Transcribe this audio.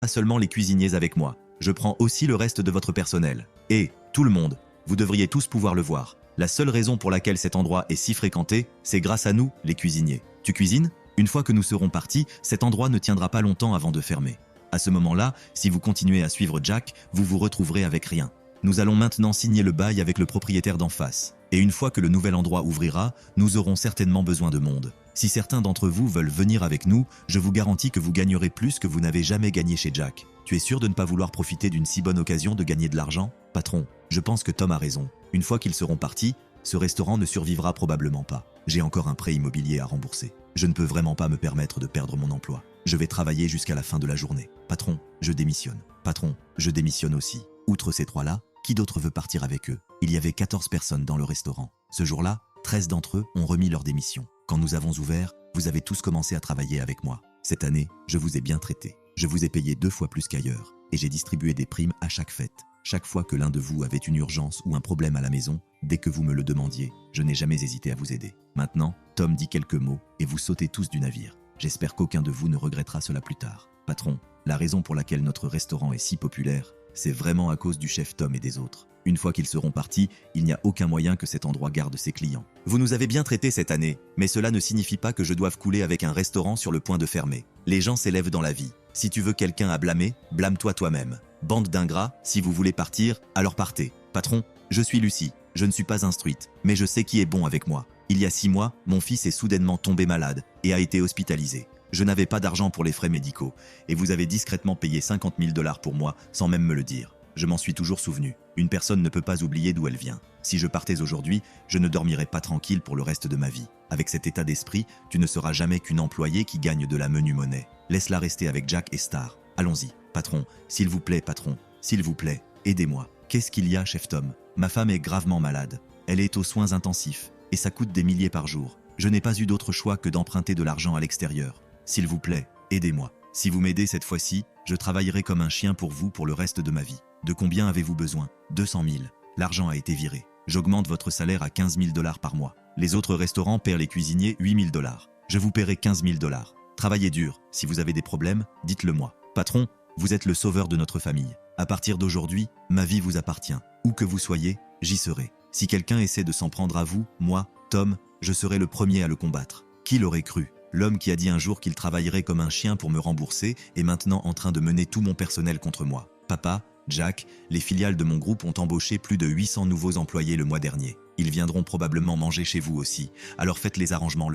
pas seulement les cuisiniers avec moi. Je prends aussi le reste de votre personnel. Et, tout le monde, vous devriez tous pouvoir le voir. La seule raison pour laquelle cet endroit est si fréquenté, c'est grâce à nous, les cuisiniers. Tu cuisines? Une fois que nous serons partis, cet endroit ne tiendra pas longtemps avant de fermer. À ce moment-là, si vous continuez à suivre Jack, vous vous retrouverez avec rien. Nous allons maintenant signer le bail avec le propriétaire d'en face. Et une fois que le nouvel endroit ouvrira, nous aurons certainement besoin de monde. Si certains d'entre vous veulent venir avec nous, je vous garantis que vous gagnerez plus que vous n'avez jamais gagné chez Jack. Tu es sûr de ne pas vouloir profiter d'une si bonne occasion de gagner de l'argent? Patron, je pense que Tom a raison. Une fois qu'ils seront partis, ce restaurant ne survivra probablement pas. J'ai encore un prêt immobilier à rembourser. Je ne peux vraiment pas me permettre de perdre mon emploi. Je vais travailler jusqu'à la fin de la journée. Patron, je démissionne. Patron, je démissionne aussi. Outre ces trois-là, qui d'autre veut partir avec eux? Il y avait 14 personnes dans le restaurant. Ce jour-là, 13 d'entre eux ont remis leur démission. Quand nous avons ouvert, vous avez tous commencé à travailler avec moi. Cette année, je vous ai bien traité. Je vous ai payé 2 fois plus qu'ailleurs. Et j'ai distribué des primes à chaque fête. Chaque fois que l'un de vous avait une urgence ou un problème à la maison, dès que vous me le demandiez, je n'ai jamais hésité à vous aider. Maintenant, Tom dit quelques mots et vous sautez tous du navire. J'espère qu'aucun de vous ne regrettera cela plus tard. Patron, la raison pour laquelle notre restaurant est si populaire, c'est vraiment à cause du chef Tom et des autres. Une fois qu'ils seront partis, il n'y a aucun moyen que cet endroit garde ses clients. Vous nous avez bien traités cette année, mais cela ne signifie pas que je doive couler avec un restaurant sur le point de fermer. Les gens s'élèvent dans la vie. Si tu veux quelqu'un à blâmer, blâme-toi toi-même. Bande d'ingrats, si vous voulez partir, alors partez. Patron, je suis Lucie. Je ne suis pas instruite, mais je sais qui est bon avec moi. Il y a 6 mois, mon fils est soudainement tombé malade et a été hospitalisé. Je n'avais pas d'argent pour les frais médicaux, et vous avez discrètement payé 50 000 $ pour moi, sans même me le dire. Je m'en suis toujours souvenu. Une personne ne peut pas oublier d'où elle vient. Si je partais aujourd'hui, je ne dormirais pas tranquille pour le reste de ma vie. Avec cet état d'esprit, tu ne seras jamais qu'une employée qui gagne de la menue monnaie. Laisse-la rester avec Jack et Star. Allons-y. Patron, s'il vous plaît, patron, s'il vous plaît, aidez-moi. Qu'est-ce qu'il y a, chef Tom? Ma femme est gravement malade. Elle est aux soins intensifs, et ça coûte des milliers par jour. Je n'ai pas eu d'autre choix que d'emprunter de l'argent à l'extérieur. S'il vous plaît, aidez-moi. Si vous m'aidez cette fois-ci, je travaillerai comme un chien pour vous pour le reste de ma vie. De combien avez-vous besoin? 200 000. L'argent a été viré. J'augmente votre salaire à 15 000 $ par mois. Les autres restaurants paient les cuisiniers 8 000 $. Je vous paierai 15 000 $. Travaillez dur. Si vous avez des problèmes, dites-le moi. Patron, vous êtes le sauveur de notre famille. À partir d'aujourd'hui, ma vie vous appartient. Où que vous soyez, j'y serai. Si quelqu'un essaie de s'en prendre à vous, moi, Tom, je serai le premier à le combattre. Qui l'aurait cru? L'homme qui a dit un jour qu'il travaillerait comme un chien pour me rembourser est maintenant en train de mener tout mon personnel contre moi. Papa, Jack, les filiales de mon groupe ont embauché plus de 800 nouveaux employés le mois dernier. Ils viendront probablement manger chez vous aussi, alors faites les arrangements.